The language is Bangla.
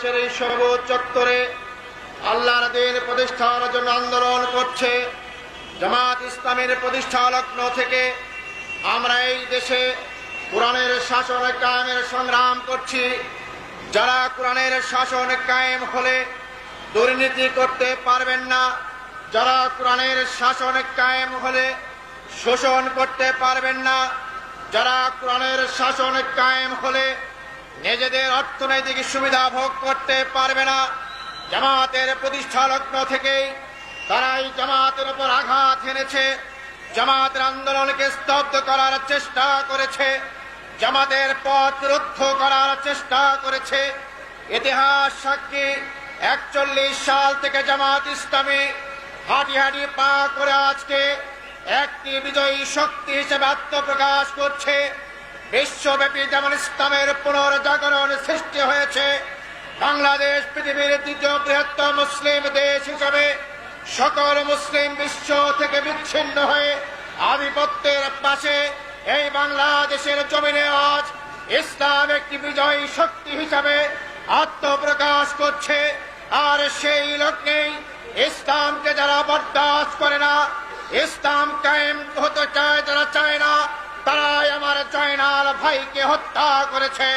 বাংলাদেশের এই সবুজ চত্বরে আল্লাহর দ্বীন প্রতিষ্ঠার জন্য আন্দোলন করছে। জামাত ইসলামের প্রতিষ্ঠা লগ্ন থেকে আমরা এই দেশে কোরআনের শাসন কায়েমের সংগ্রাম করছি। যারা কোরআনের শাসন কায়েম হলে দুর্নীতি করতে পারবেন না, যারা কোরআনের শাসন কায়েম হলে শোষণ করতে পারবেন না, যারা কোরআনের শাসন কায়েম হলে নিজেদের অর্থনৈতিক সুবিধা ভোগ করতে পারবে না, জামাতের প্রতিষ্ঠা লগ্ন থেকেই তারাই জামাতের উপর আঘাত হেনেছে, জামাতের আন্দোলনকে স্তব্ধ করার চেষ্টা করেছে, জামাতের পথ রুদ্ধ করার চেষ্টা করেছে। ইতিহাস সাক্ষী 41 সাল থেকে জামাত ইসলামী হাঁটি হাঁটি পা করে আজকে একটি বিজয়ী শক্তি হিসেবে আত্মপ্রকাশ করছে। বিশ্বব্যাপী যেমন ইসলামের পুনর্জাগরণ সৃষ্টি হয়েছে, বাংলাদেশ পৃথিবীর দ্বিতীয় বৃহত্তম মুসলিম দেশ হিসাবে সকল মুসলিম বিশ্ব থেকে বিচ্ছিন্ন হয়ে আধিপত্যের পাশে এই বাংলাদেশের জমিনে আজ ইসলাম একটি বিজয়ী শক্তি হিসাবে আত্মপ্রকাশ করছে। আর সেই লগ্নেই ইসলামকে যারা বরদাস্ত করে না, ইসলাম কায়েম হতে চায় যারা চায় না, তারাই আমার জয়নাল ভাইকে হত্যা করেছে।